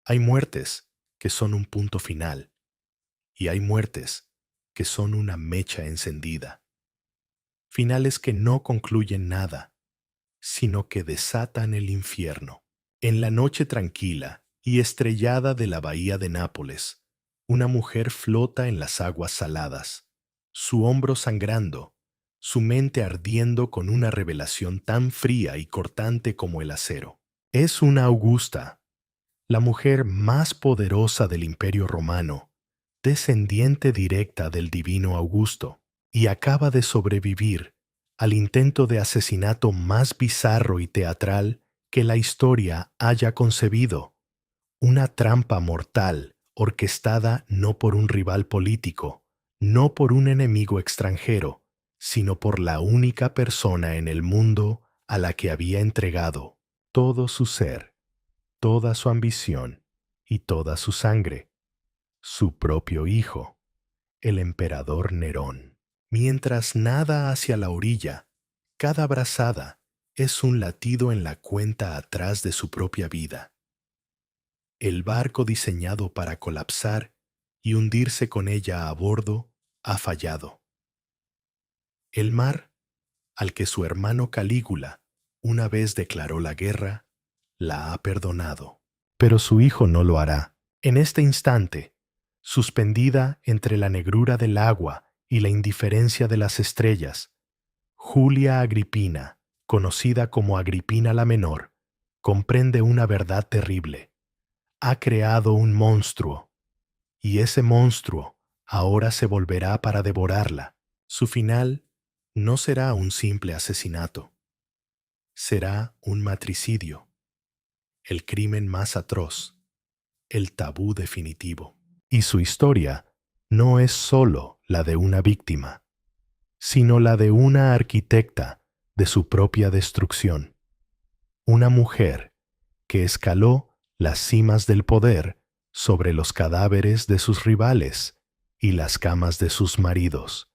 Hay muertes que son un punto final y hay muertes que son una mecha encendida. Finales que no concluyen nada, sino que desatan el infierno. En la noche tranquila y estrellada de la bahía de Nápoles, una mujer flota en las aguas saladas, su hombro sangrando, su mente ardiendo con una revelación tan fría y cortante como el acero. Es una Augusta, la mujer más poderosa del Imperio Romano, descendiente directa del divino Augusto, y acaba de sobrevivir al intento de asesinato más bizarro y teatral que la historia haya concebido, una trampa mortal orquestada no por un rival político, no por un enemigo extranjero, sino por la única persona en el mundo a la que había entregado todo su ser, toda su ambición y toda su sangre, su propio hijo, el emperador Nerón. Mientras nada hacia la orilla, cada brazada es un latido en la cuenta atrás de su propia vida. El barco diseñado para colapsar y hundirse con ella a bordo ha fallado. El mar, al que su hermano Calígula una vez declaró la guerra, la ha perdonado. Pero su hijo no lo hará. En este instante, suspendida entre la negrura del agua y la indiferencia de las estrellas, Julia Agripina, conocida como Agripina la Menor, comprende una verdad terrible. Ha creado un monstruo, y ese monstruo ahora se volverá para devorarla. Su final no será un simple asesinato, será un matricidio, el crimen más atroz, el tabú definitivo. Y su historia no es sólo la de una víctima, sino la de una arquitecta de su propia destrucción, una mujer que escaló las cimas del poder sobre los cadáveres de sus rivales y las camas de sus maridos,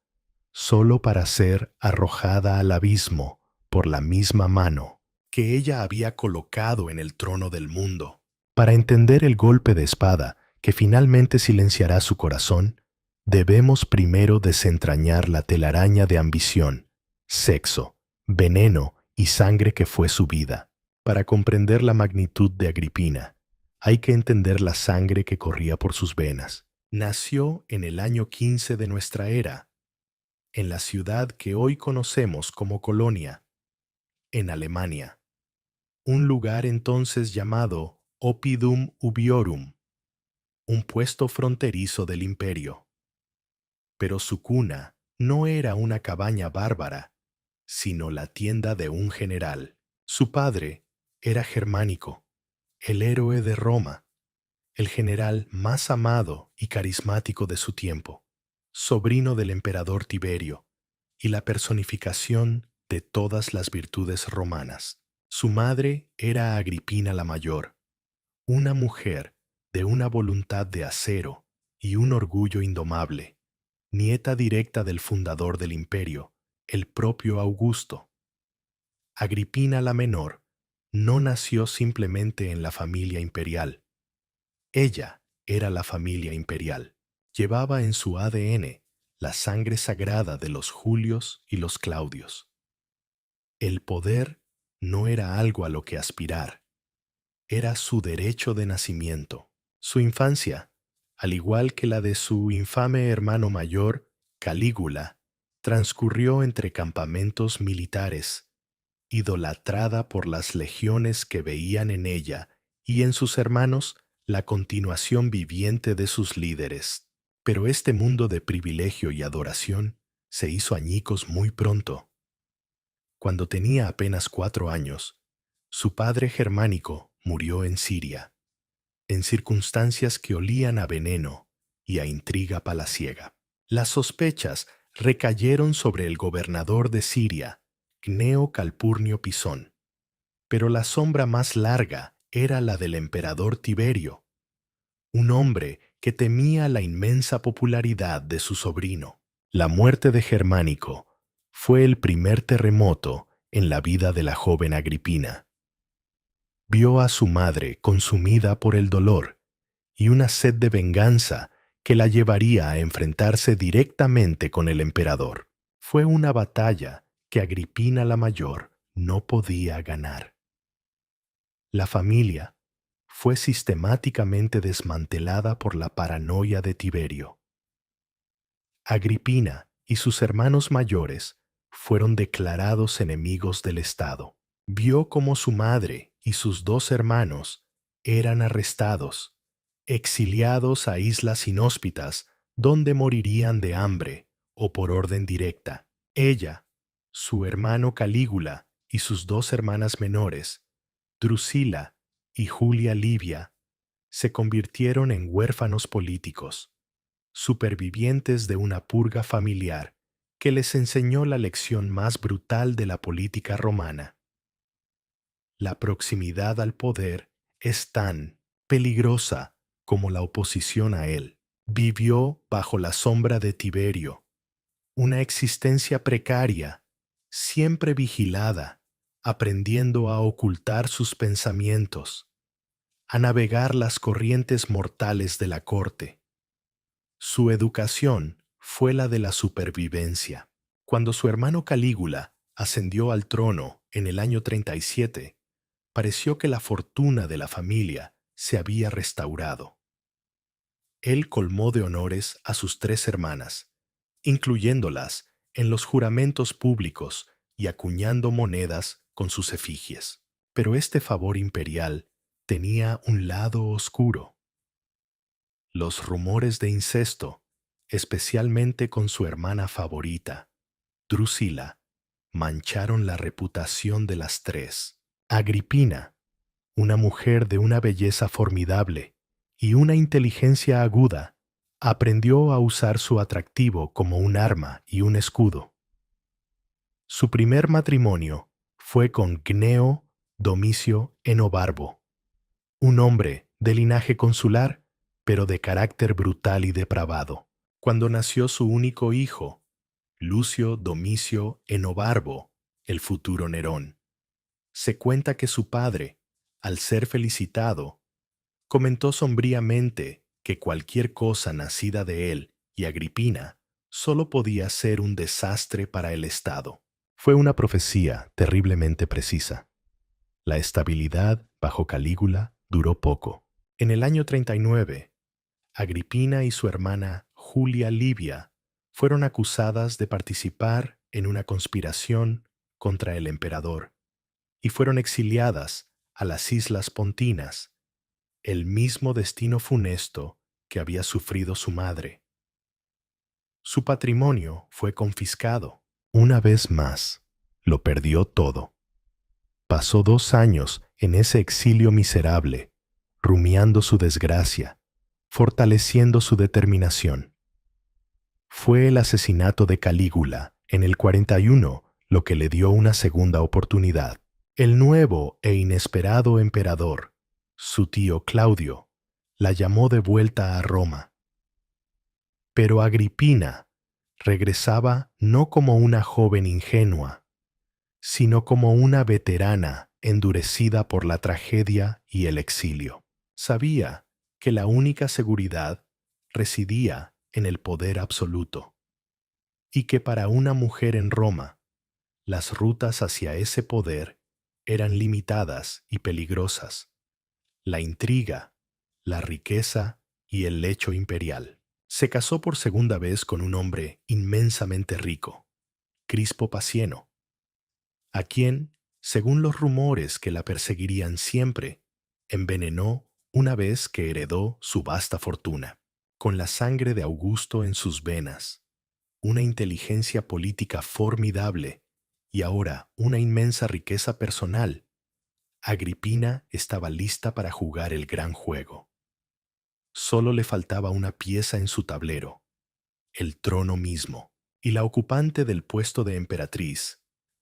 solo para ser arrojada al abismo por la misma mano que ella había colocado en el trono del mundo. Para entender el golpe de espada que finalmente silenciará su corazón, debemos primero desentrañar la telaraña de ambición, sexo, veneno y sangre que fue su vida. Para comprender la magnitud de Agripina, hay que entender la sangre que corría por sus venas. Nació en el año 15 de nuestra era, en la ciudad que hoy conocemos como Colonia, en Alemania, un lugar entonces llamado Oppidum Ubiorum, un puesto fronterizo del imperio. Pero su cuna no era una cabaña bárbara, sino la tienda de un general. Su padre era Germánico, el héroe de Roma, el general más amado y carismático de su tiempo, sobrino del emperador Tiberio y la personificación de todas las virtudes romanas. Su madre era Agripina la Mayor, una mujer de una voluntad de acero y un orgullo indomable, nieta directa del fundador del imperio, el propio Augusto. Agripina la Menor no nació simplemente en la familia imperial. Ella era la familia imperial. Llevaba en su ADN la sangre sagrada de los Julios y los Claudios. El poder no era algo a lo que aspirar, era su derecho de nacimiento. Su infancia, al igual que la de su infame hermano mayor, Calígula, transcurrió entre campamentos militares, idolatrada por las legiones que veían en ella y en sus hermanos la continuación viviente de sus líderes. Pero este mundo de privilegio y adoración se hizo añicos muy pronto. Cuando tenía apenas 4 años, su padre germánico murió en Siria, en circunstancias que olían a veneno y a intriga palaciega. Las sospechas recayeron sobre el gobernador de Siria, Cneo Calpurnio Pisón, pero la sombra más larga era la del emperador Tiberio, un hombre que temía la inmensa popularidad de su sobrino. La muerte de Germánico fue el primer terremoto en la vida de la joven Agripina. Vio a su madre consumida por el dolor y una sed de venganza que la llevaría a enfrentarse directamente con el emperador. Fue una batalla que Agripina la Mayor no podía ganar. La familia fue sistemáticamente desmantelada por la paranoia de Tiberio. Agripina y sus hermanos mayores fueron declarados enemigos del Estado. Vio cómo su madre y sus dos hermanos eran arrestados, exiliados a islas inhóspitas donde morirían de hambre o por orden directa. Ella, su hermano Calígula y sus dos hermanas menores, Drusila y Julia Livia, se convirtieron en huérfanos políticos, supervivientes de una purga familiar que les enseñó la lección más brutal de la política romana. La proximidad al poder es tan peligrosa como la oposición a él. Vivió bajo la sombra de Tiberio, una existencia precaria, siempre vigilada, aprendiendo a ocultar sus pensamientos, a navegar las corrientes mortales de la corte. Su educación fue la de la supervivencia. Cuando su hermano Calígula ascendió al trono en el año 37, pareció que la fortuna de la familia se había restaurado. Él colmó de honores a sus tres hermanas, incluyéndolas en los juramentos públicos y acuñando monedas con sus efigies. Pero este favor imperial tenía un lado oscuro. Los rumores de incesto, especialmente con su hermana favorita, Drusila, mancharon la reputación de las tres. Agripina, una mujer de una belleza formidable y una inteligencia aguda, aprendió a usar su atractivo como un arma y un escudo. Su primer matrimonio fue con Gneo Domicio Enobarbo, un hombre de linaje consular, pero de carácter brutal y depravado. Cuando nació su único hijo, Lucio Domicio Enobarbo, el futuro Nerón, se cuenta que su padre, al ser felicitado, comentó sombríamente que cualquier cosa nacida de él y Agripina solo podía ser un desastre para el Estado. Fue una profecía terriblemente precisa. La estabilidad bajo Calígula duró poco. En el año 39, Agripina y su hermana Julia Livia fueron acusadas de participar en una conspiración contra el emperador y fueron exiliadas a las Islas Pontinas, el mismo destino funesto que había sufrido su madre. Su patrimonio fue confiscado. Una vez más, lo perdió todo. Pasó 2 años en ese exilio miserable, rumiando su desgracia, fortaleciendo su determinación. Fue el asesinato de Calígula en el 41 lo que le dio una segunda oportunidad. El nuevo e inesperado emperador, su tío Claudio, la llamó de vuelta a Roma. Pero Agripina regresaba no como una joven ingenua, sino como una veterana endurecida por la tragedia y el exilio. Sabía que la única seguridad residía en el poder absoluto, y que para una mujer en Roma, las rutas hacia ese poder eran limitadas y peligrosas. La intriga, la riqueza y el lecho imperial. Se casó por segunda vez con un hombre inmensamente rico, Crispo Pacieno, a quien, según los rumores que la perseguirían siempre, envenenó una vez que heredó su vasta fortuna. Con la sangre de Augusto en sus venas, una inteligencia política formidable y ahora una inmensa riqueza personal, Agripina estaba lista para jugar el gran juego. Solo le faltaba una pieza en su tablero, el trono mismo, y la ocupante del puesto de emperatriz,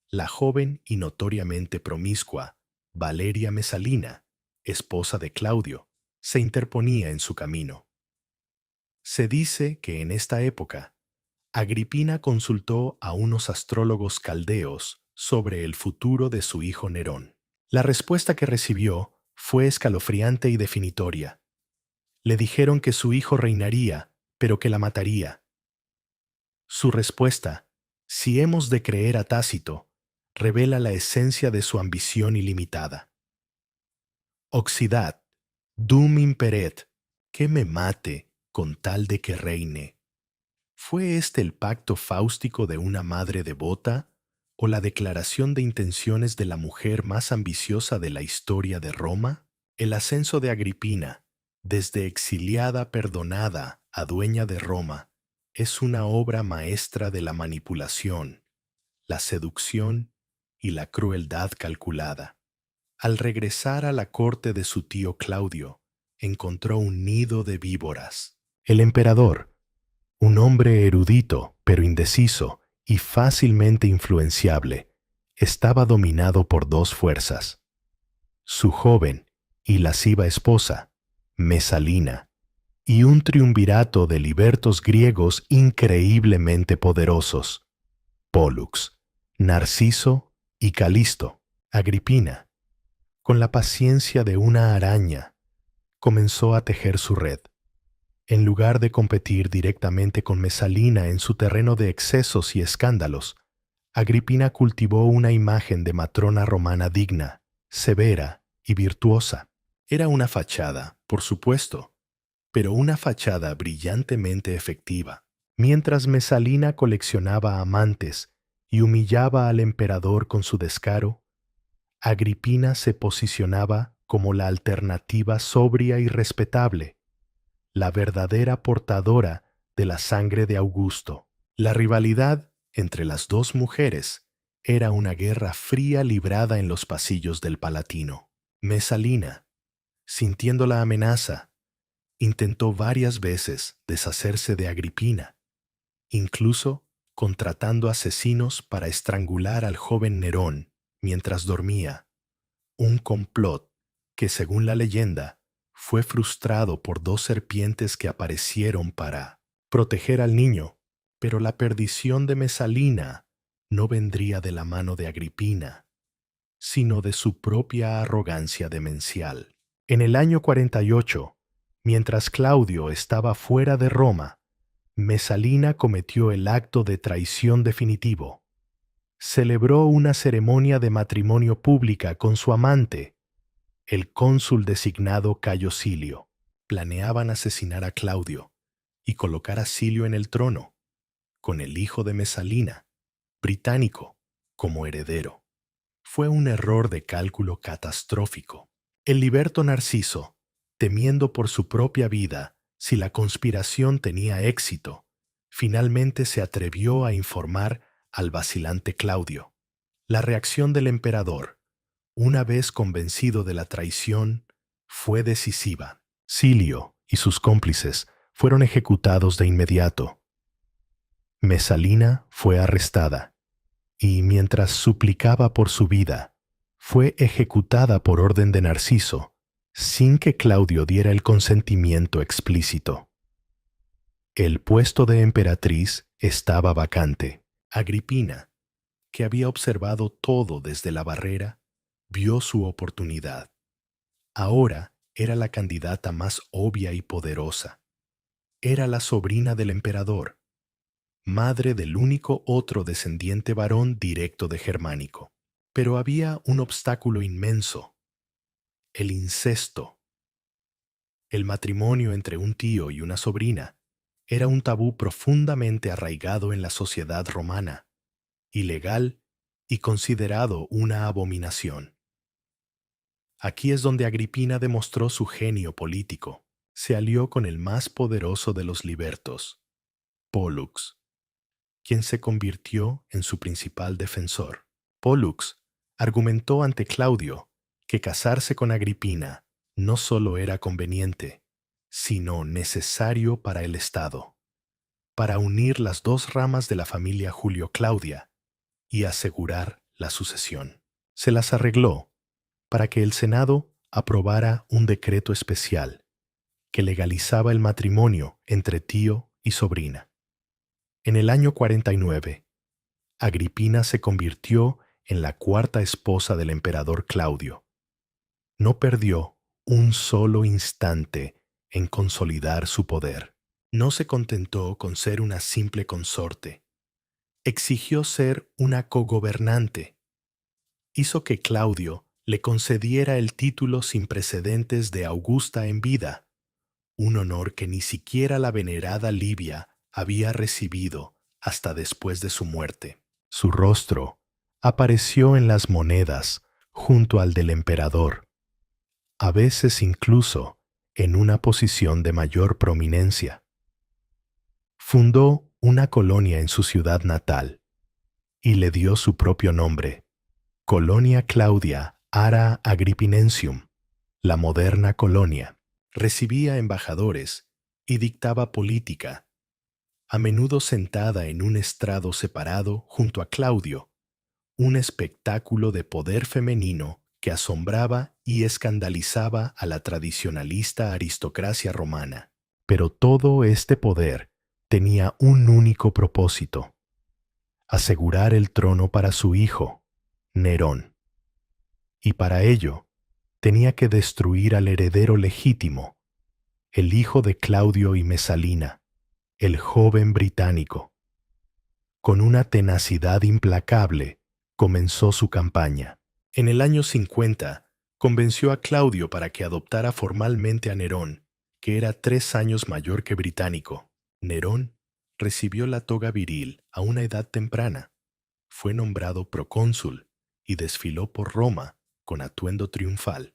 la joven y notoriamente promiscua Valeria Mesalina, esposa de Claudio, se interponía en su camino. Se dice que en esta época, Agripina consultó a unos astrólogos caldeos sobre el futuro de su hijo Nerón. La respuesta que recibió fue escalofriante y definitoria. Le dijeron que su hijo reinaría, pero que la mataría. Su respuesta, si hemos de creer a Tácito, revela la esencia de su ambición ilimitada. Oxidat, dum imperet, que me mate con tal de que reine. ¿Fue este el pacto fáustico de una madre devota o la declaración de intenciones de la mujer más ambiciosa de la historia de Roma? El ascenso de Agripina, desde exiliada perdonada a dueña de Roma, es una obra maestra de la manipulación, la seducción y la crueldad calculada. Al regresar a la corte de su tío Claudio, encontró un nido de víboras. El emperador, un hombre erudito, pero indeciso y fácilmente influenciable, estaba dominado por dos fuerzas: su joven y lasciva esposa, Mesalina, y un triunvirato de libertos griegos increíblemente poderosos, Pólux, Narciso y Calisto. Agripina, con la paciencia de una araña, comenzó a tejer su red. En lugar de competir directamente con Mesalina en su terreno de excesos y escándalos, Agripina cultivó una imagen de matrona romana digna, severa y virtuosa. Era una fachada, por supuesto, pero una fachada brillantemente efectiva. Mientras Mesalina coleccionaba amantes y humillaba al emperador con su descaro, Agripina se posicionaba como la alternativa sobria y respetable, la verdadera portadora de la sangre de Augusto. La rivalidad entre las dos mujeres era una guerra fría librada en los pasillos del Palatino. Mesalina, sintiendo la amenaza, intentó varias veces deshacerse de Agripina, incluso contratando asesinos para estrangular al joven Nerón mientras dormía, un complot que, según la leyenda, fue frustrado por dos serpientes que aparecieron para proteger al niño. Pero la perdición de Mesalina no vendría de la mano de Agripina, sino de su propia arrogancia demencial. En el año 48, mientras Claudio estaba fuera de Roma, Mesalina cometió el acto de traición definitivo. Celebró una ceremonia de matrimonio pública con su amante, el cónsul designado Cayo Silio. Planeaban asesinar a Claudio y colocar a Silio en el trono, con el hijo de Mesalina, británico, como heredero. Fue un error de cálculo catastrófico. El liberto Narciso, temiendo por su propia vida si la conspiración tenía éxito, finalmente se atrevió a informar al vacilante Claudio. La reacción del emperador, una vez convencido de la traición, fue decisiva. Silio y sus cómplices fueron ejecutados de inmediato. Mesalina fue arrestada y, mientras suplicaba por su vida, fue ejecutada por orden de Narciso, sin que Claudio diera el consentimiento explícito. El puesto de emperatriz estaba vacante. Agripina, que había observado todo desde la barrera, vio su oportunidad. Ahora era la candidata más obvia y poderosa. Era la sobrina del emperador, madre del único otro descendiente varón directo de Germánico. Pero había un obstáculo inmenso: el incesto. El matrimonio entre un tío y una sobrina era un tabú profundamente arraigado en la sociedad romana, ilegal y considerado una abominación. Aquí es donde Agripina demostró su genio político. Se alió con el más poderoso de los libertos, Pólux, quien se convirtió en su principal defensor. Pólux argumentó ante Claudio que casarse con Agripina no solo era conveniente, sino necesario para el Estado, para unir las dos ramas de la familia Julio-Claudia y asegurar la sucesión. Se las arregló para que el Senado aprobara un decreto especial que legalizaba el matrimonio entre tío y sobrina. En el año 49, Agripina se convirtió en la cuarta esposa del emperador Claudio. No perdió un solo instante en consolidar su poder. No se contentó con ser una simple consorte. Exigió ser una cogobernante. Hizo que Claudio le concediera el título sin precedentes de Augusta en vida, un honor que ni siquiera la venerada Livia había recibido hasta después de su muerte. Su rostro apareció en las monedas junto al del emperador, a veces incluso en una posición de mayor prominencia. Fundó una colonia en su ciudad natal y le dio su propio nombre, Colonia Claudia Ara Agrippinensium, la moderna colonia. Recibía embajadores y dictaba política, a menudo sentada en un estrado separado junto a Claudio, un espectáculo de poder femenino que asombraba y escandalizaba a la tradicionalista aristocracia romana. Pero todo este poder tenía un único propósito: asegurar el trono para su hijo, Nerón. Y para ello, tenía que destruir al heredero legítimo, el hijo de Claudio y Mesalina, el joven británico. Con una tenacidad implacable, comenzó su campaña. En el año 50, convenció a Claudio para que adoptara formalmente a Nerón, que era 3 años mayor que Británico. Nerón recibió la toga viril a una edad temprana. Fue nombrado procónsul y desfiló por Roma con atuendo triunfal,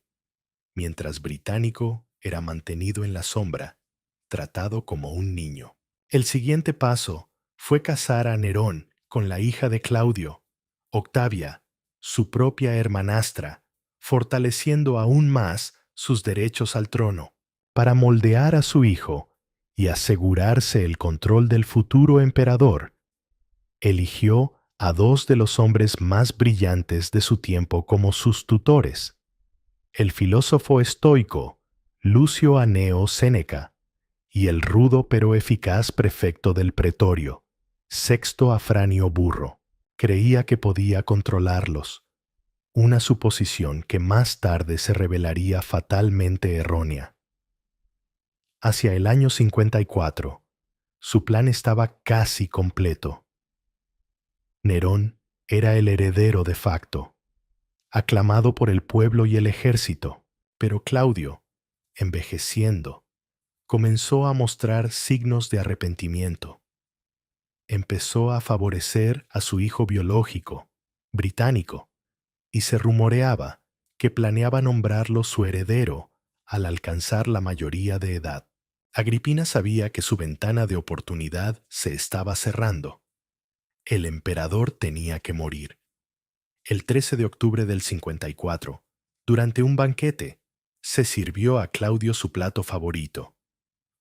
mientras Británico era mantenido en la sombra, tratado como un niño. El siguiente paso fue casar a Nerón con la hija de Claudio, Octavia, su propia hermanastra, fortaleciendo aún más sus derechos al trono. Para moldear a su hijo y asegurarse el control del futuro emperador, eligió a 2 de los hombres más brillantes de su tiempo como sus tutores: el filósofo estoico Lucio Anneo Séneca y el rudo pero eficaz prefecto del pretorio, Sexto Afranio Burro. Creía que podía controlarlos, una suposición que más tarde se revelaría fatalmente errónea. Hacia el año 54, su plan estaba casi completo. Nerón era el heredero de facto, aclamado por el pueblo y el ejército, pero Claudio, envejeciendo, comenzó a mostrar signos de arrepentimiento. Empezó a favorecer a su hijo biológico, Británico, y se rumoreaba que planeaba nombrarlo su heredero al alcanzar la mayoría de edad. Agripina sabía que su ventana de oportunidad se estaba cerrando. El emperador tenía que morir. El 13 de octubre del 54, durante un banquete, se sirvió a Claudio su plato favorito,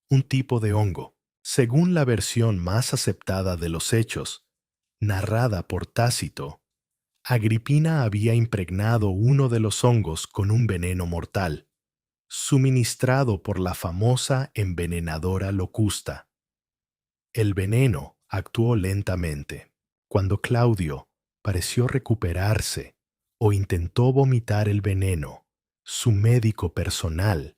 un tipo de hongo. Según la versión más aceptada de los hechos, narrada por Tácito, Agripina había impregnado uno de los hongos con un veneno mortal, suministrado por la famosa envenenadora Locusta. El veneno actuó lentamente. Cuando Claudio pareció recuperarse o intentó vomitar el veneno, su médico personal,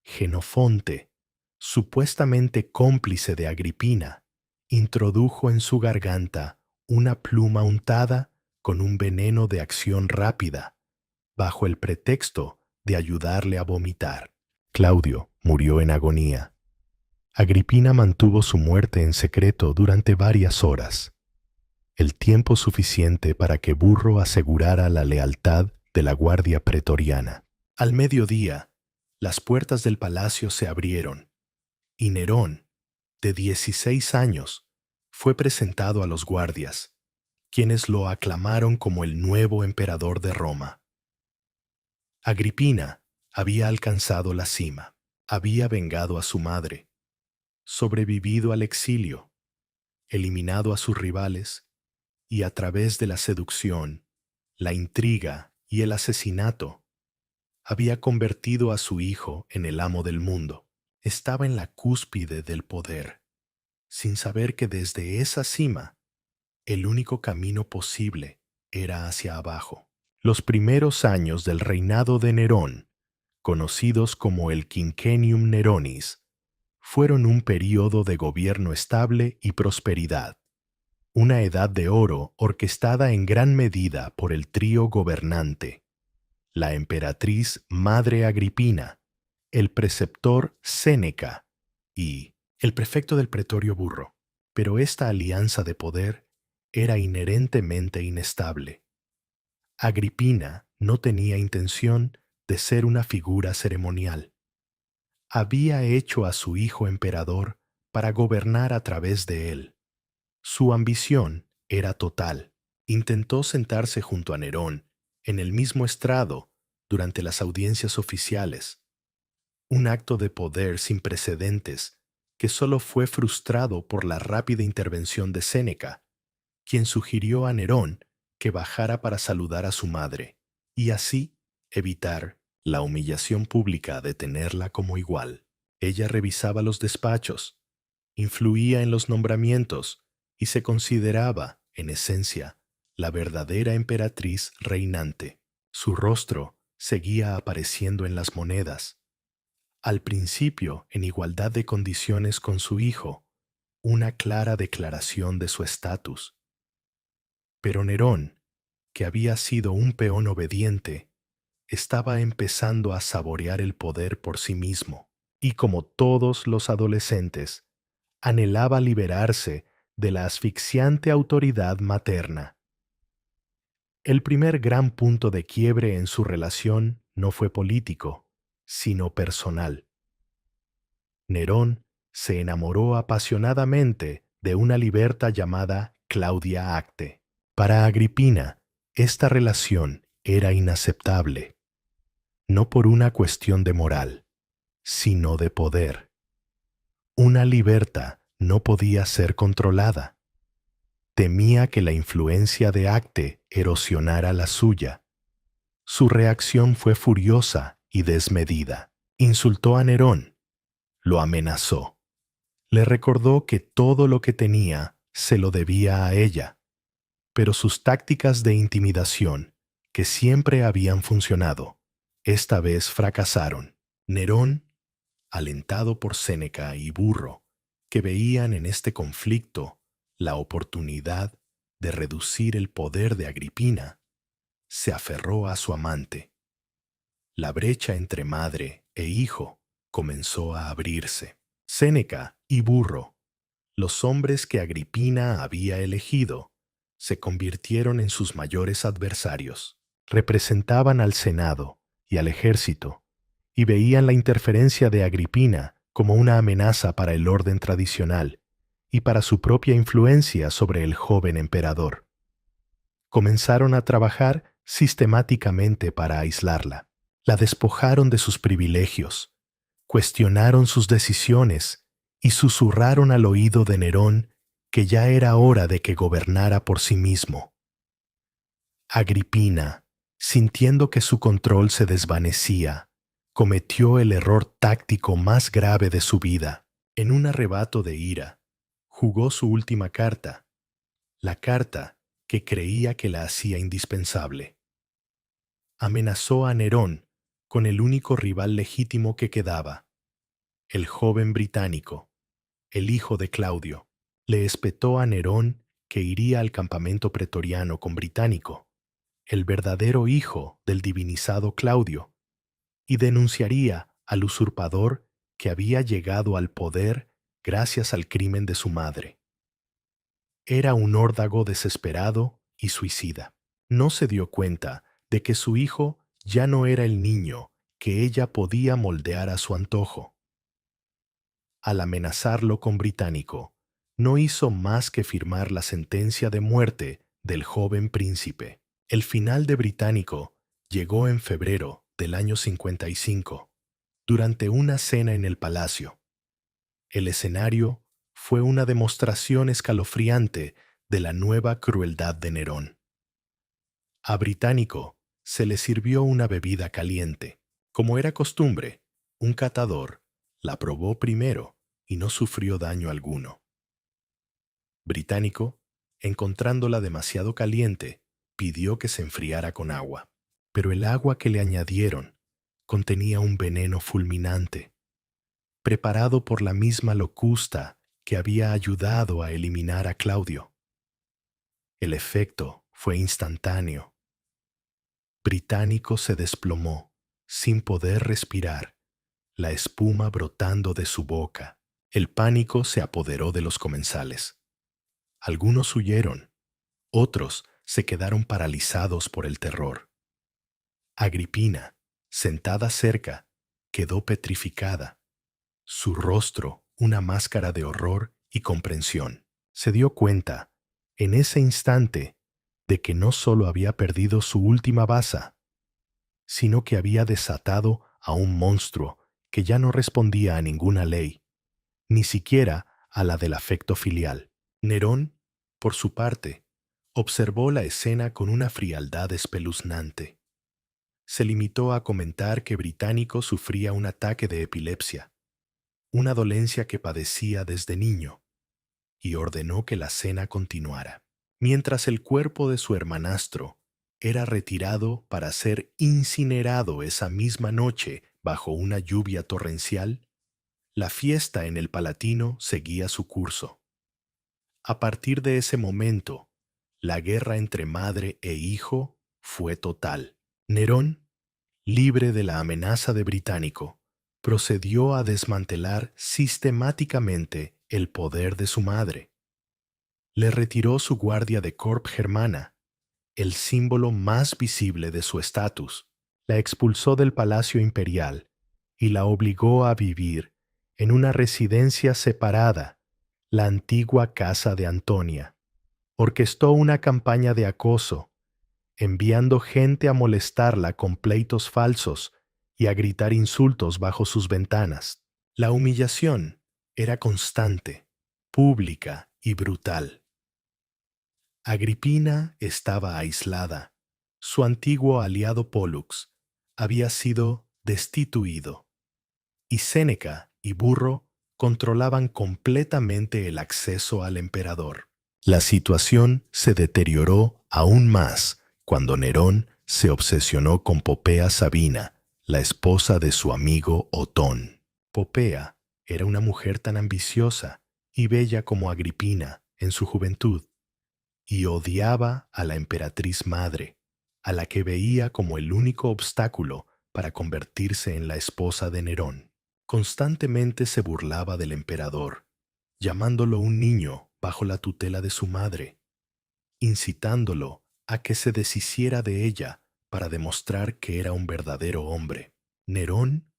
Genofonte, supuestamente cómplice de Agripina, introdujo en su garganta una pluma untada con un veneno de acción rápida, bajo el pretexto de ayudarle a vomitar. Claudio murió en agonía. Agripina mantuvo su muerte en secreto durante varias horas, el tiempo suficiente para que Burro asegurara la lealtad de la guardia pretoriana. Al mediodía, las puertas del palacio se abrieron y Nerón, de 16 años, fue presentado a los guardias, quienes lo aclamaron como el nuevo emperador de Roma. Agripina había alcanzado la cima, había vengado a su madre, sobrevivido al exilio, eliminado a sus rivales y a través de la seducción, la intriga y el asesinato, había convertido a su hijo en el amo del mundo. Estaba en la cúspide del poder, sin saber que desde esa cima, el único camino posible era hacia abajo. Los primeros años del reinado de Nerón conocidos como el Quinquennium Neronis, fueron un período de gobierno estable y prosperidad, una edad de oro orquestada en gran medida por el trío gobernante, la emperatriz Madre Agripina, el preceptor Séneca y el prefecto del pretorio Burro. Pero esta alianza de poder era inherentemente inestable. Agripina no tenía intención de ser una figura ceremonial. Había hecho a su hijo emperador para gobernar a través de él. Su ambición era total. Intentó sentarse junto a Nerón, en el mismo estrado, durante las audiencias oficiales. Un acto de poder sin precedentes que solo fue frustrado por la rápida intervención de Séneca, quien sugirió a Nerón que bajara para saludar a su madre, y así evitar la humillación pública de tenerla como igual. Ella revisaba los despachos, influía en los nombramientos y se consideraba, en esencia, la verdadera emperatriz reinante. Su rostro seguía apareciendo en las monedas, al principio en igualdad de condiciones con su hijo, una clara declaración de su estatus. Pero Nerón, que había sido un peón obediente, estaba empezando a saborear el poder por sí mismo, y como todos los adolescentes, anhelaba liberarse de la asfixiante autoridad materna. El primer gran punto de quiebre en su relación no fue político, sino personal. Nerón se enamoró apasionadamente de una liberta llamada Claudia Acte. Para Agripina, esta relación era inaceptable, no por una cuestión de moral, sino de poder. Una liberta no podía ser controlada. Temía que la influencia de Acte erosionara la suya. Su reacción fue furiosa y desmedida. Insultó a Nerón, lo amenazó. Le recordó que todo lo que tenía se lo debía a ella, pero sus tácticas de intimidación, que siempre habían funcionado, esta vez fracasaron. Nerón, alentado por Séneca y Burro, que veían en este conflicto la oportunidad de reducir el poder de Agripina, se aferró a su amante. La brecha entre madre e hijo comenzó a abrirse. Séneca y Burro, los hombres que Agripina había elegido, se convirtieron en sus mayores adversarios. Representaban al Senado y al ejército, y veían la interferencia de Agripina como una amenaza para el orden tradicional y para su propia influencia sobre el joven emperador. Comenzaron a trabajar sistemáticamente para aislarla. La despojaron de sus privilegios, cuestionaron sus decisiones y susurraron al oído de Nerón que ya era hora de que gobernara por sí mismo. Agripina, sintiendo que su control se desvanecía, cometió el error táctico más grave de su vida. En un arrebato de ira, jugó su última carta, la carta que creía que la hacía indispensable. Amenazó a Nerón con el único rival legítimo que quedaba, el joven británico, el hijo de Claudio. Le espetó a Nerón que iría al campamento pretoriano con Británico, el verdadero hijo del divinizado Claudio, y denunciaría al usurpador que había llegado al poder gracias al crimen de su madre. Era un órdago desesperado y suicida. No se dio cuenta de que su hijo ya no era el niño que ella podía moldear a su antojo. Al amenazarlo con Británico, no hizo más que firmar la sentencia de muerte del joven príncipe. El final de Británico llegó en febrero del año 55, durante una cena en el palacio. El escenario fue una demostración escalofriante de la nueva crueldad de Nerón. A Británico se le sirvió una bebida caliente. Como era costumbre, un catador la probó primero y no sufrió daño alguno. Británico, encontrándola demasiado caliente, pidió que se enfriara con agua. Pero el agua que le añadieron contenía un veneno fulminante, preparado por la misma locusta que había ayudado a eliminar a Claudio. El efecto fue instantáneo. Británico se desplomó, sin poder respirar, la espuma brotando de su boca. El pánico se apoderó de los comensales. Algunos huyeron, otros se quedaron paralizados por el terror. Agripina, sentada cerca, quedó petrificada, su rostro una máscara de horror y comprensión. Se dio cuenta, en ese instante, de que no solo había perdido su última baza, sino que había desatado a un monstruo que ya no respondía a ninguna ley, ni siquiera a la del afecto filial. Nerón, por su parte, observó la escena con una frialdad espeluznante. Se limitó a comentar que Británico sufría un ataque de epilepsia, una dolencia que padecía desde niño, y ordenó que la cena continuara. Mientras el cuerpo de su hermanastro era retirado para ser incinerado esa misma noche bajo una lluvia torrencial, la fiesta en el Palatino seguía su curso. A partir de ese momento, la guerra entre madre e hijo fue total. Nerón, libre de la amenaza de Británico, procedió a desmantelar sistemáticamente el poder de su madre. Le retiró su guardia de corps germana, el símbolo más visible de su estatus. La expulsó del palacio imperial y la obligó a vivir en una residencia separada, la antigua casa de Antonia. Orquestó una campaña de acoso, enviando gente a molestarla con pleitos falsos y a gritar insultos bajo sus ventanas. La humillación era constante, pública y brutal. Agripina estaba aislada. Su antiguo aliado Pólux había sido destituido, y Séneca y Burro controlaban completamente el acceso al emperador. La situación se deterioró aún más cuando Nerón se obsesionó con Popea Sabina, la esposa de su amigo Otón. Popea era una mujer tan ambiciosa y bella como Agripina en su juventud, y odiaba a la emperatriz madre, a la que veía como el único obstáculo para convertirse en la esposa de Nerón. Constantemente se burlaba del emperador, llamándolo un niño bajo la tutela de su madre, incitándolo a que se deshiciera de ella para demostrar que era un verdadero hombre. Nerón,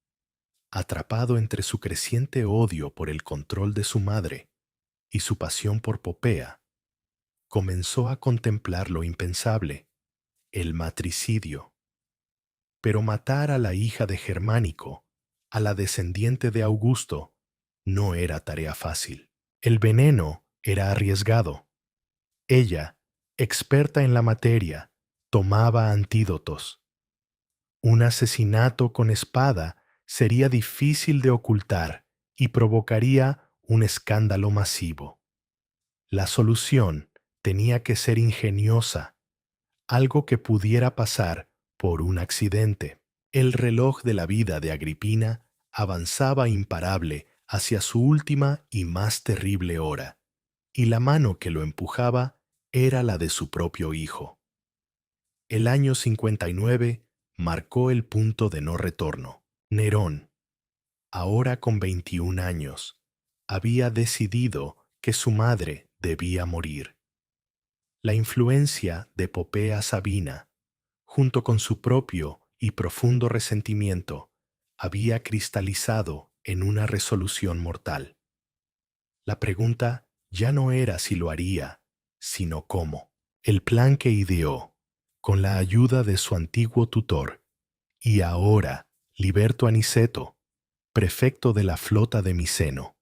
atrapado entre su creciente odio por el control de su madre y su pasión por Popea, comenzó a contemplar lo impensable, el matricidio. Pero matar a la hija de Germánico, a la descendiente de Augusto, no era tarea fácil. El veneno era arriesgado. Ella, experta en la materia, tomaba antídotos. Un asesinato con espada sería difícil de ocultar y provocaría un escándalo masivo. La solución tenía que ser ingeniosa, algo que pudiera pasar por un accidente. El reloj de la vida de Agripina avanzaba imparable hacia su última y más terrible hora, y la mano que lo empujaba era la de su propio hijo. El año 59 marcó el punto de no retorno. Nerón, ahora con 21 años, había decidido que su madre debía morir. La influencia de Popea Sabina, junto con su propio y profundo resentimiento, había cristalizado en una resolución mortal. La pregunta ya no era si lo haría, sino cómo. El plan que ideó, con la ayuda de su antiguo tutor, y ahora Liberto Aniceto, prefecto de la flota de Miceno,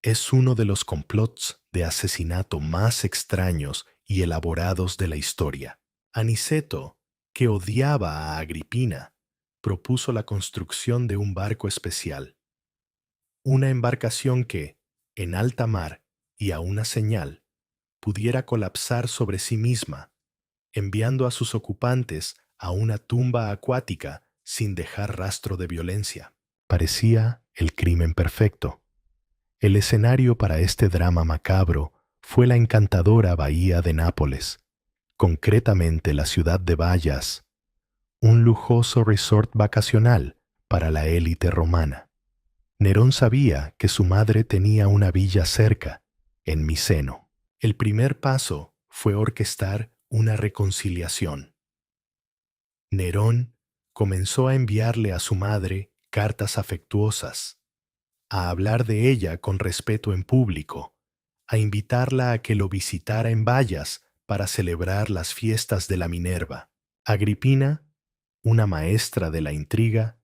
es uno de los complots de asesinato más extraños y elaborados de la historia. Aniceto, que odiaba a Agripina, propuso la construcción de un barco especial, una embarcación que, en alta mar y a una señal, pudiera colapsar sobre sí misma, enviando a sus ocupantes a una tumba acuática sin dejar rastro de violencia. Parecía el crimen perfecto. El escenario para este drama macabro fue la encantadora bahía de Nápoles, concretamente la ciudad de Bayas, un lujoso resort vacacional para la élite romana. Nerón sabía que su madre tenía una villa cerca, en Miceno. El primer paso fue orquestar una reconciliación. Nerón comenzó a enviarle a su madre cartas afectuosas, a hablar de ella con respeto en público, a invitarla a que lo visitara en Bayas para celebrar las fiestas de la Minerva. Agripina, una maestra de la intriga,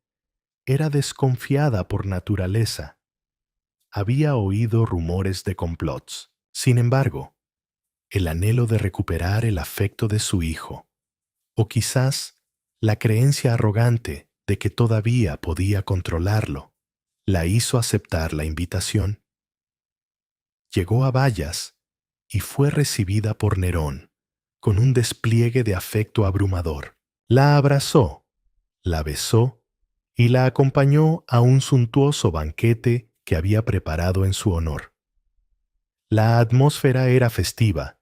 era desconfiada por naturaleza. Había oído rumores de complots. Sin embargo, el anhelo de recuperar el afecto de su hijo, o quizás la creencia arrogante de que todavía podía controlarlo, la hizo aceptar la invitación. Llegó a Bayas y fue recibida por Nerón con un despliegue de afecto abrumador. La abrazó, la besó y la acompañó a un suntuoso banquete que había preparado en su honor. La atmósfera era festiva,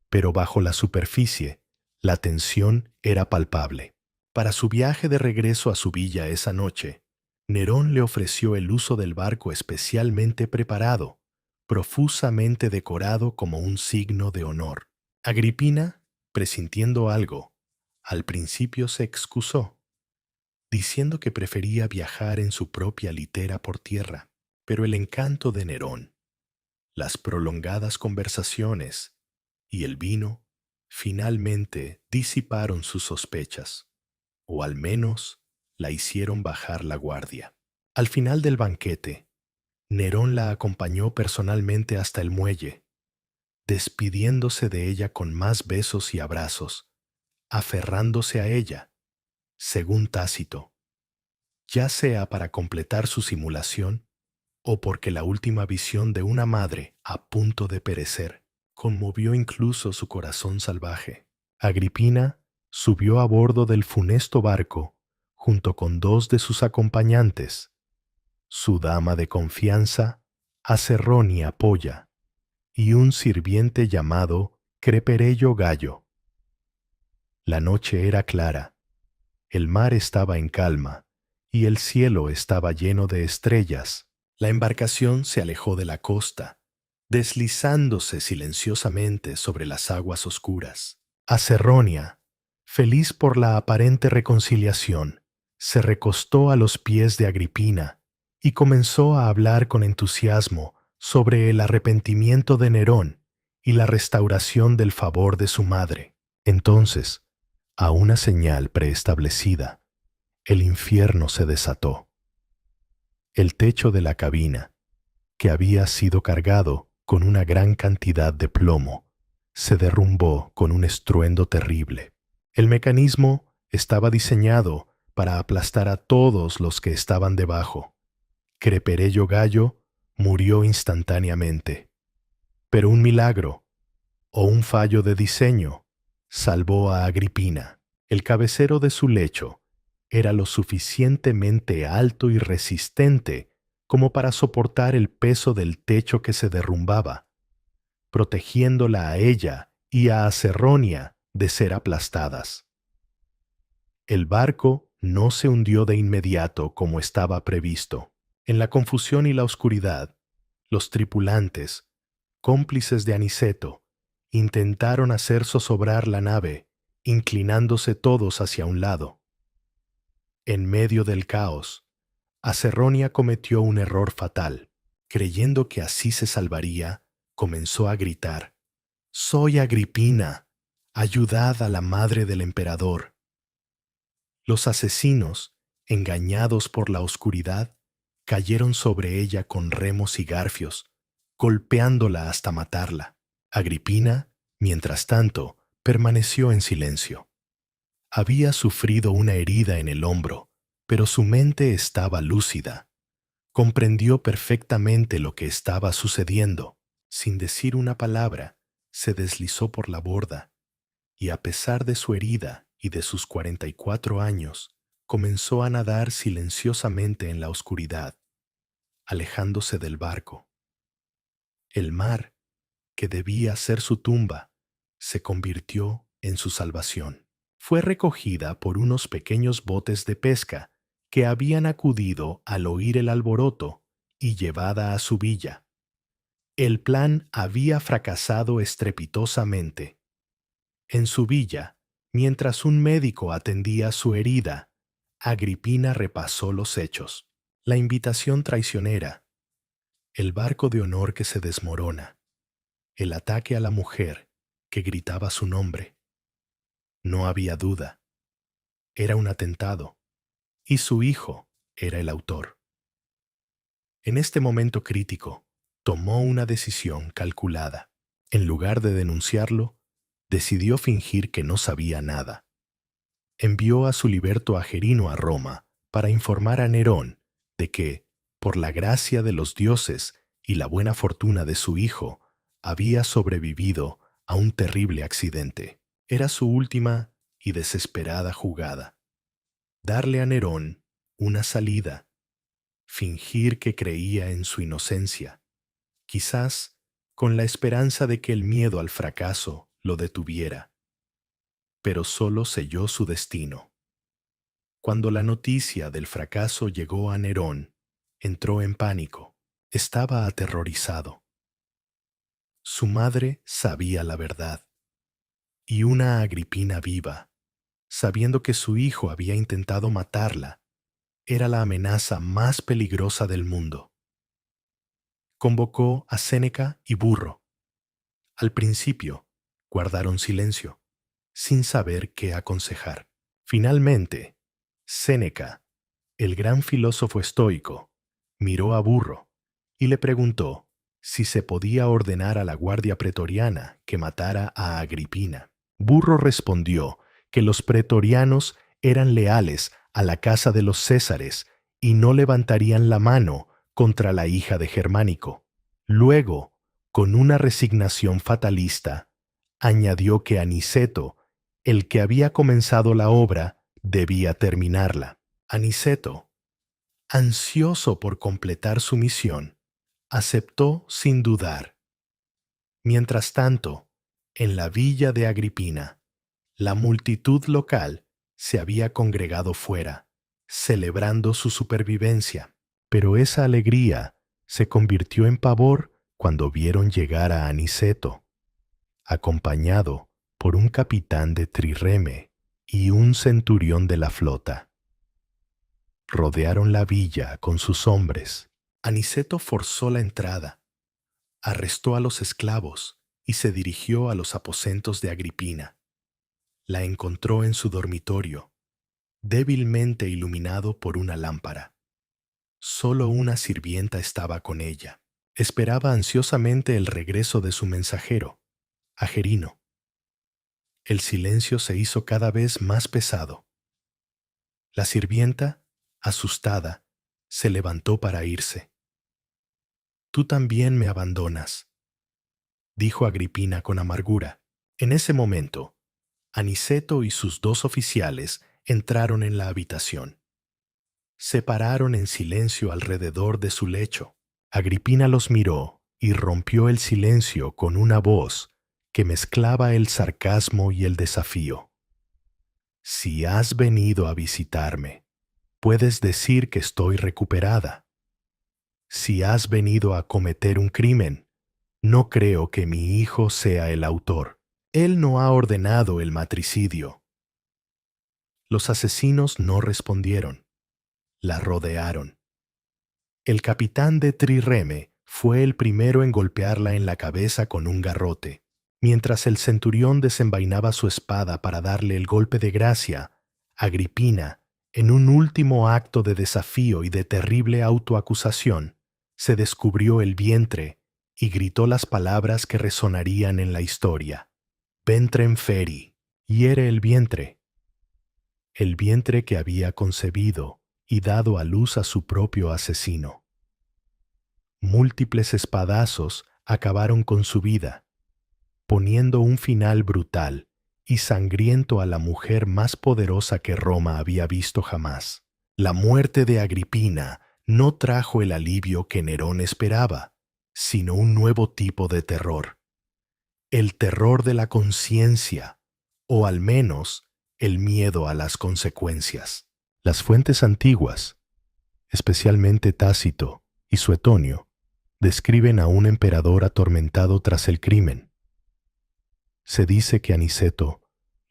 pero bajo la superficie, la tensión era palpable. Para su viaje de regreso a su villa esa noche, Nerón le ofreció el uso del barco especialmente preparado, profusamente decorado como un signo de honor. Agripina, presintiendo algo, al principio se excusó, diciendo que prefería viajar en su propia litera por tierra, pero el encanto de Nerón, las prolongadas conversaciones y el vino finalmente disiparon sus sospechas, o al menos la hicieron bajar la guardia. Al final del banquete, Nerón la acompañó personalmente hasta el muelle, despidiéndose de ella con más besos y abrazos, aferrándose a ella, según Tácito, ya sea para completar su simulación o porque la última visión de una madre a punto de perecer conmovió incluso su corazón salvaje. Agripina subió a bordo del funesto barco junto con dos de sus acompañantes, su dama de confianza, Acerronia Polla, y un sirviente llamado Creperello Gallo. La noche era clara, el mar estaba en calma y el cielo estaba lleno de estrellas. La embarcación se alejó de la costa, deslizándose silenciosamente sobre las aguas oscuras. Acerronia, feliz por la aparente reconciliación, se recostó a los pies de Agripina y comenzó a hablar con entusiasmo sobre el arrepentimiento de Nerón y la restauración del favor de su madre. Entonces, a una señal preestablecida, el infierno se desató. El techo de la cabina, que había sido cargado con una gran cantidad de plomo, se derrumbó con un estruendo terrible. El mecanismo estaba diseñado para aplastar a todos los que estaban debajo. Creperello Gallo murió instantáneamente. Pero un milagro, o un fallo de diseño, salvó a Agripina. El cabecero de su lecho era lo suficientemente alto y resistente como para soportar el peso del techo que se derrumbaba, protegiéndola a ella y a Acerronia de ser aplastadas. El barco no se hundió de inmediato como estaba previsto. En la confusión y la oscuridad, los tripulantes, cómplices de Aniceto, intentaron hacer zozobrar la nave, inclinándose todos hacia un lado. En medio del caos, Acerronia cometió un error fatal. Creyendo que así se salvaría, comenzó a gritar: «¡Soy Agripina! ¡Ayudad a la madre del emperador!». Los asesinos, engañados por la oscuridad, cayeron sobre ella con remos y garfios, golpeándola hasta matarla. Agripina, mientras tanto, permaneció en silencio. Había sufrido una herida en el hombro, pero su mente estaba lúcida. Comprendió perfectamente lo que estaba sucediendo. Sin decir una palabra, se deslizó por la borda, y a pesar de su herida y de sus 44 años, comenzó a nadar silenciosamente en la oscuridad, alejándose del barco. El mar, que debía ser su tumba, se convirtió en su salvación. Fue recogida por unos pequeños botes de pesca que habían acudido al oír el alboroto y llevada a su villa. El plan había fracasado estrepitosamente. En su villa, mientras un médico atendía su herida, Agripina repasó los hechos. La invitación traicionera, el barco de honor que se desmorona, el ataque a la mujer que gritaba su nombre. No había duda. Era un atentado, y su hijo era el autor. En este momento crítico, tomó una decisión calculada. En lugar de denunciarlo, decidió fingir que no sabía nada. Envió a su liberto Agerino a Roma para informar a Nerón de que, por la gracia de los dioses y la buena fortuna de su hijo, había sobrevivido a un terrible accidente. Era su última y desesperada jugada. Darle a Nerón una salida, fingir que creía en su inocencia, quizás con la esperanza de que el miedo al fracaso lo detuviera. Pero solo selló su destino. Cuando la noticia del fracaso llegó a Nerón, entró en pánico. Estaba aterrorizado. Su madre sabía la verdad, y una Agripina viva, sabiendo que su hijo había intentado matarla, era la amenaza más peligrosa del mundo. Convocó a Séneca y Burro. Al principio, guardaron silencio, sin saber qué aconsejar. Finalmente, Séneca, el gran filósofo estoico, miró a Burro y le preguntó si se podía ordenar a la guardia pretoriana que matara a Agripina. Burro respondió que los pretorianos eran leales a la casa de los Césares y no levantarían la mano contra la hija de Germánico. Luego, con una resignación fatalista, añadió que Aniceto, el que había comenzado la obra, debía terminarla. Aniceto, ansioso por completar su misión, aceptó sin dudar. Mientras tanto, en la villa de Agripina, la multitud local se había congregado fuera, celebrando su supervivencia. Pero esa alegría se convirtió en pavor cuando vieron llegar a Aniceto, acompañado por un capitán de trireme y un centurión de la flota. Rodearon la villa con sus hombres. Aniceto forzó la entrada, arrestó a los esclavos y se dirigió a los aposentos de Agripina. La encontró en su dormitorio, débilmente iluminado por una lámpara. Solo una sirvienta estaba con ella. Esperaba ansiosamente el regreso de su mensajero, Agerino. El silencio se hizo cada vez más pesado. La sirvienta, asustada, se levantó para irse. «Tú también me abandonas», dijo Agripina con amargura. En ese momento, Aniceto y sus dos oficiales entraron en la habitación. Se pararon en silencio alrededor de su lecho. Agripina los miró y rompió el silencio con una voz que mezclaba el sarcasmo y el desafío. «Si has venido a visitarme, puedes decir que estoy recuperada. Si has venido a cometer un crimen, no creo que mi hijo sea el autor. Él no ha ordenado el matricidio». Los asesinos no respondieron. La rodearon. El capitán de trireme fue el primero en golpearla en la cabeza con un garrote. Mientras el centurión desenvainaba su espada para darle el golpe de gracia, Agripina, en un último acto de desafío y de terrible autoacusación, se descubrió el vientre y gritó las palabras que resonarían en la historia. «Ventrem feri», hiere el vientre que había concebido y dado a luz a su propio asesino. Múltiples espadazos acabaron con su vida, poniendo un final brutal y sangriento a la mujer más poderosa que Roma había visto jamás. La muerte de Agripina no trajo el alivio que Nerón esperaba, sino un nuevo tipo de terror. El terror de la conciencia, o al menos el miedo a las consecuencias. Las fuentes antiguas, especialmente Tácito y Suetonio, describen a un emperador atormentado tras el crimen. Se dice que Aniceto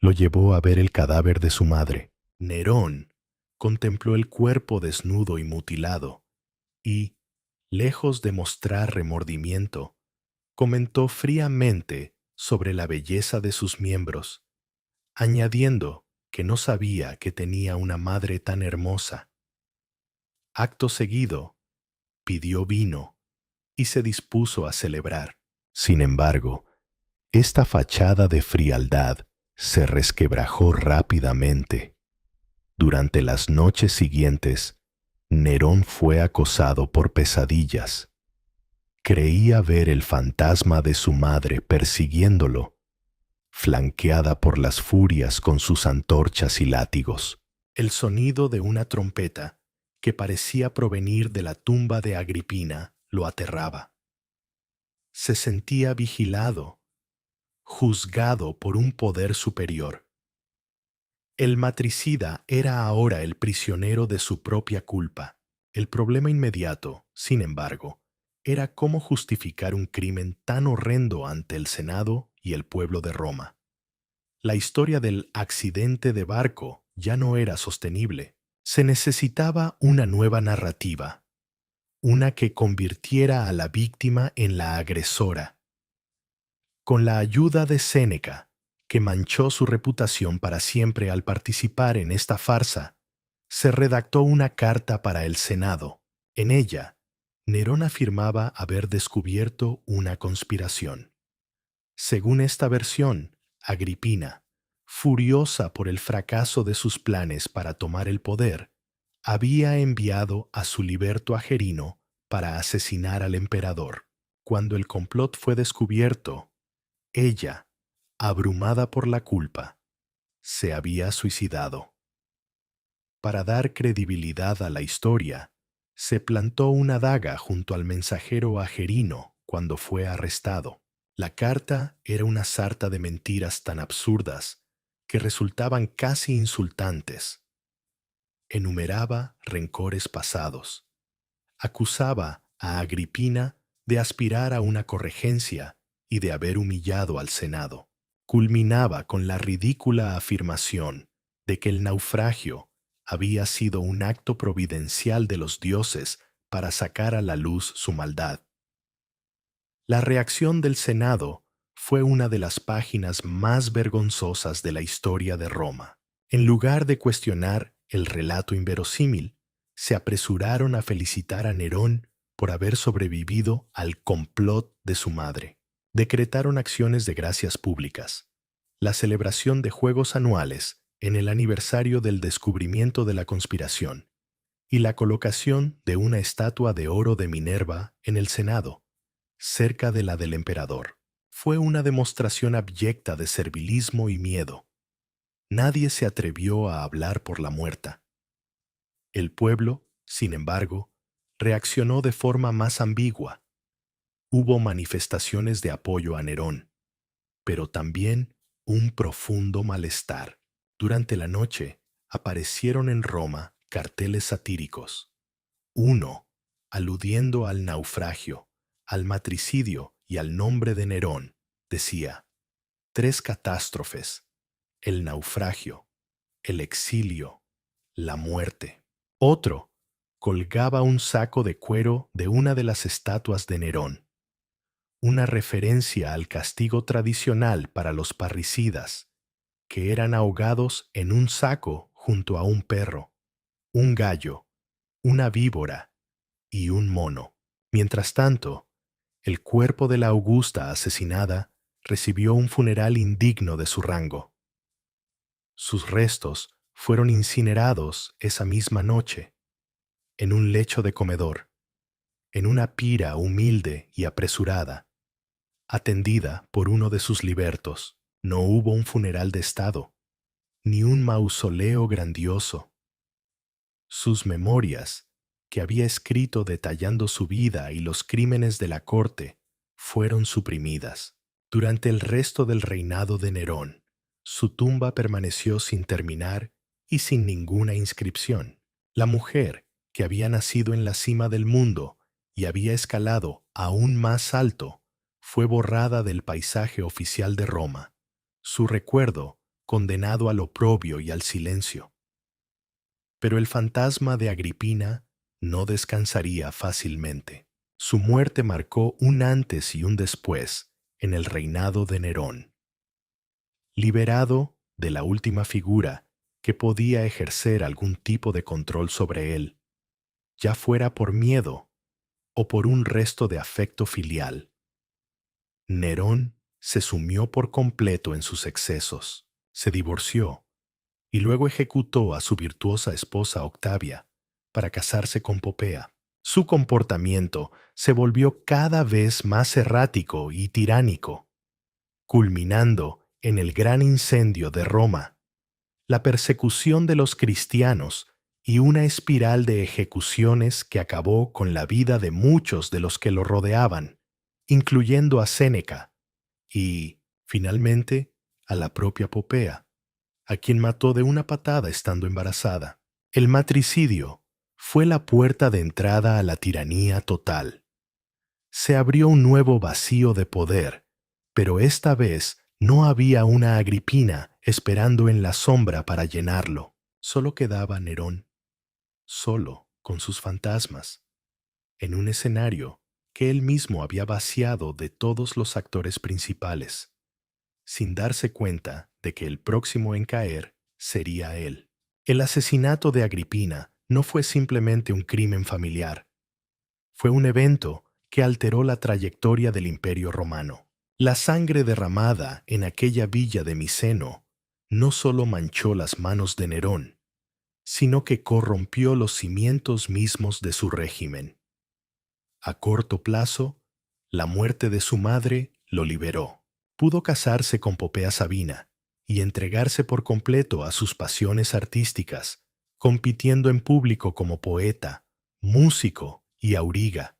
lo llevó a ver el cadáver de su madre. Nerón contempló el cuerpo desnudo y mutilado y, lejos de mostrar remordimiento, comentó fríamente sobre la belleza de sus miembros, añadiendo que no sabía que tenía una madre tan hermosa. Acto seguido, pidió vino y se dispuso a celebrar. Sin embargo, esta fachada de frialdad se resquebrajó rápidamente. Durante las noches siguientes, Nerón fue acosado por pesadillas. Creía ver el fantasma de su madre persiguiéndolo, flanqueada por las furias con sus antorchas y látigos. El sonido de una trompeta, que parecía provenir de la tumba de Agripina, lo aterraba. Se sentía vigilado, juzgado por un poder superior. El matricida era ahora el prisionero de su propia culpa. El problema inmediato, sin embargo, era cómo justificar un crimen tan horrendo ante el Senado y el pueblo de Roma. La historia del accidente de barco ya no era sostenible. Se necesitaba una nueva narrativa, una que convirtiera a la víctima en la agresora. Con la ayuda de Séneca, que manchó su reputación para siempre al participar en esta farsa, se redactó una carta para el Senado. En ella, Nerón afirmaba haber descubierto una conspiración. Según esta versión, Agripina, furiosa por el fracaso de sus planes para tomar el poder, había enviado a su liberto Agerino para asesinar al emperador. Cuando el complot fue descubierto, ella, abrumada por la culpa, se había suicidado. Para dar credibilidad a la historia, se plantó una daga junto al mensajero Agerino cuando fue arrestado. La carta era una sarta de mentiras tan absurdas que resultaban casi insultantes. Enumeraba rencores pasados. Acusaba a Agripina de aspirar a una corregencia y de haber humillado al Senado. Culminaba con la ridícula afirmación de que el naufragio había sido un acto providencial de los dioses para sacar a la luz su maldad. La reacción del Senado fue una de las páginas más vergonzosas de la historia de Roma. En lugar de cuestionar el relato inverosímil, se apresuraron a felicitar a Nerón por haber sobrevivido al complot de su madre. Decretaron acciones de gracias públicas, la celebración de juegos anuales en el aniversario del descubrimiento de la conspiración y la colocación de una estatua de oro de Minerva en el Senado, cerca de la del emperador. Fue una demostración abyecta de servilismo y miedo. Nadie se atrevió a hablar por la muerta. El pueblo, sin embargo, reaccionó de forma más ambigua. Hubo manifestaciones de apoyo a Nerón, pero también un profundo malestar. Durante la noche aparecieron en Roma carteles satíricos. Uno, aludiendo al naufragio, al matricidio y al nombre de Nerón, decía: 3 catástrofes, el naufragio, el exilio, la muerte. Otro colgaba un saco de cuero de una de las estatuas de Nerón, una referencia al castigo tradicional para los parricidas, que eran ahogados en un saco junto a un perro, un gallo, una víbora y un mono. Mientras tanto, el cuerpo de la augusta asesinada recibió un funeral indigno de su rango. Sus restos fueron incinerados esa misma noche, en un lecho de comedor, en una pira humilde y apresurada, atendida por uno de sus libertos. No hubo un funeral de estado, ni un mausoleo grandioso. Sus memorias, que había escrito detallando su vida y los crímenes de la corte, fueron suprimidas. Durante el resto del reinado de Nerón, su tumba permaneció sin terminar y sin ninguna inscripción. La mujer, que había nacido en la cima del mundo y había escalado aún más alto, fue borrada del paisaje oficial de Roma, su recuerdo condenado al oprobio y al silencio. Pero el fantasma de Agripina no descansaría fácilmente. Su muerte marcó un antes y un después en el reinado de Nerón. Liberado de la última figura que podía ejercer algún tipo de control sobre él, ya fuera por miedo o por un resto de afecto filial, Nerón se sumió por completo en sus excesos, se divorció y luego ejecutó a su virtuosa esposa Octavia para casarse con Popea. Su comportamiento se volvió cada vez más errático y tiránico, culminando en el gran incendio de Roma, la persecución de los cristianos y una espiral de ejecuciones que acabó con la vida de muchos de los que lo rodeaban, incluyendo a Séneca y, finalmente, a la propia Popea, a quien mató de una patada estando embarazada. El matricidio fue la puerta de entrada a la tiranía total. Se abrió un nuevo vacío de poder, pero esta vez no había una Agripina esperando en la sombra para llenarlo. Solo quedaba Nerón, solo con sus fantasmas, en un escenario que él mismo había vaciado de todos los actores principales, sin darse cuenta de que el próximo en caer sería él. El asesinato de Agripina no fue simplemente un crimen familiar, fue un evento que alteró la trayectoria del Imperio Romano. La sangre derramada en aquella villa de Miceno no solo manchó las manos de Nerón, sino que corrompió los cimientos mismos de su régimen. A corto plazo, la muerte de su madre lo liberó. Pudo casarse con Popea Sabina y entregarse por completo a sus pasiones artísticas, compitiendo en público como poeta, músico y auriga,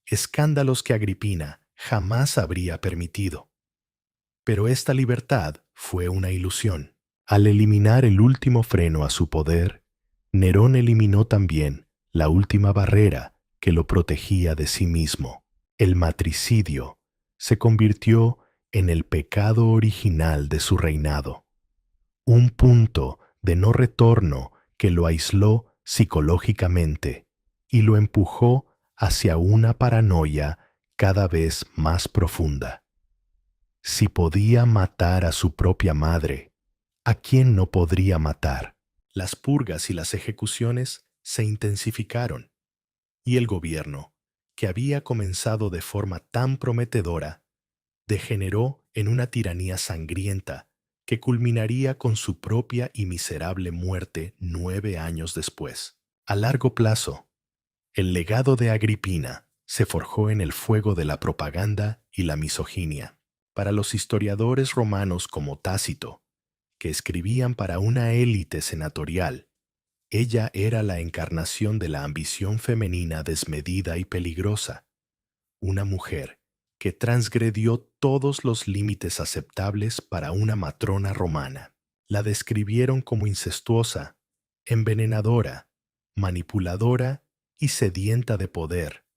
escándalos que Agripina jamás habría permitido. Pero esta libertad fue una ilusión. Al eliminar el último freno a su poder, Nerón eliminó también la última barrera que lo protegía de sí mismo. El matricidio se convirtió en el pecado original de su reinado, un punto de no retorno que lo aisló psicológicamente y lo empujó hacia una paranoia cada vez más profunda. Si podía matar a su propia madre, ¿a quién no podría matar? Las purgas y las ejecuciones se intensificaron, y el gobierno, que había comenzado de forma tan prometedora, degeneró en una tiranía sangrienta que culminaría con su propia y miserable muerte 9 años después. A largo plazo, el legado de Agripina se forjó en el fuego de la propaganda y la misoginia. Para los historiadores romanos como Tácito, que escribían para una élite senatorial, ella era la encarnación de la ambición femenina desmedida y peligrosa, una mujer que transgredió todos los límites aceptables para una matrona romana. La describieron como incestuosa, envenenadora, manipuladora y sedienta de poder,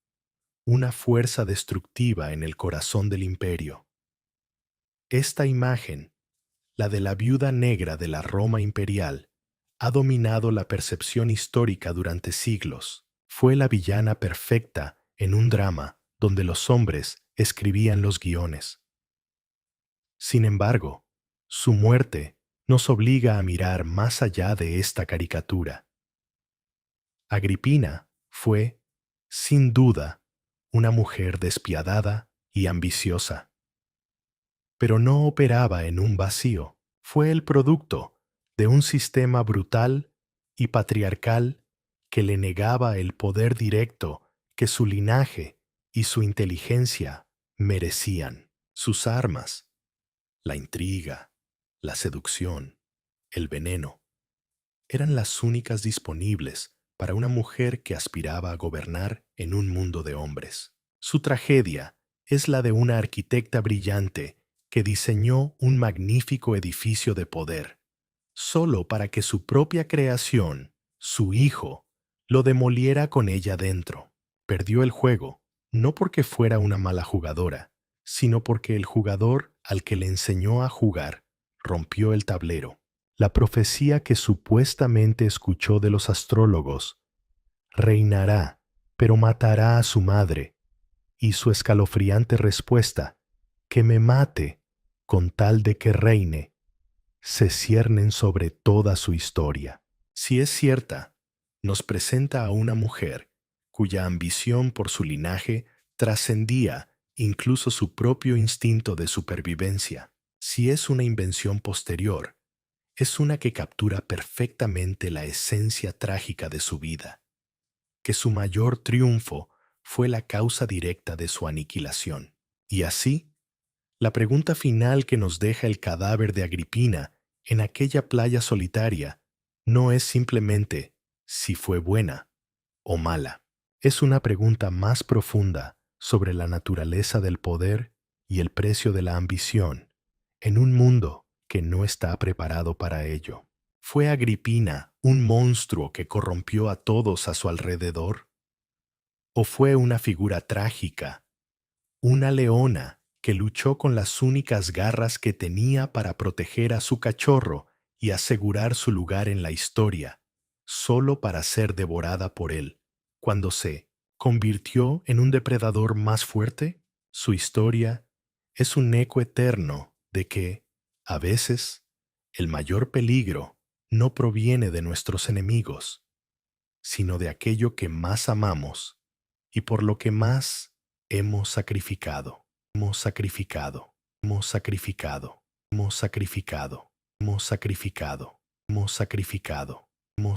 una fuerza destructiva en el corazón del imperio. Esta imagen, la de la viuda negra de la Roma imperial, ha dominado la percepción histórica durante siglos. Fue la villana perfecta en un drama donde los hombres escribían los guiones. Sin embargo, su muerte nos obliga a mirar más allá de esta caricatura. Agripina fue, sin duda, una mujer despiadada y ambiciosa. Pero no operaba en un vacío. Fue el producto de un sistema brutal y patriarcal que le negaba el poder directo que su linaje y su inteligencia merecían. Sus armas, la intriga, la seducción, el veneno, eran las únicas disponibles para una mujer que aspiraba a gobernar en un mundo de hombres. Su tragedia es la de una arquitecta brillante que diseñó un magnífico edificio de poder, solo para que su propia creación, su hijo, lo demoliera con ella dentro. Perdió el juego, no porque fuera una mala jugadora, sino porque el jugador al que le enseñó a jugar rompió el tablero. La profecía que supuestamente escuchó de los astrólogos, reinará, pero matará a su madre, y su escalofriante respuesta, que me mate con tal de que reine, se ciernen sobre toda su historia. Si es cierta, nos presenta a una mujer cuya ambición por su linaje trascendía incluso su propio instinto de supervivencia. Si es una invención posterior, es una que captura perfectamente la esencia trágica de su vida, que su mayor triunfo fue la causa directa de su aniquilación. Y así, la pregunta final que nos deja el cadáver de Agripina en aquella playa solitaria no es simplemente si fue buena o mala. Es una pregunta más profunda sobre la naturaleza del poder y el precio de la ambición en un mundo que no está preparado para ello. ¿Fue Agripina un monstruo que corrompió a todos a su alrededor? ¿O fue una figura trágica, una leona que luchó con las únicas garras que tenía para proteger a su cachorro y asegurar su lugar en la historia, solo para ser devorada por él, cuando se convirtió en un depredador más fuerte? Su historia es un eco eterno de que, a veces, el mayor peligro no proviene de nuestros enemigos, sino de aquello que más amamos y por lo que más hemos sacrificado, hemos sacrificado, hemos sacrificado, hemos sacrificado, hemos sacrificado, hemos sacrificado.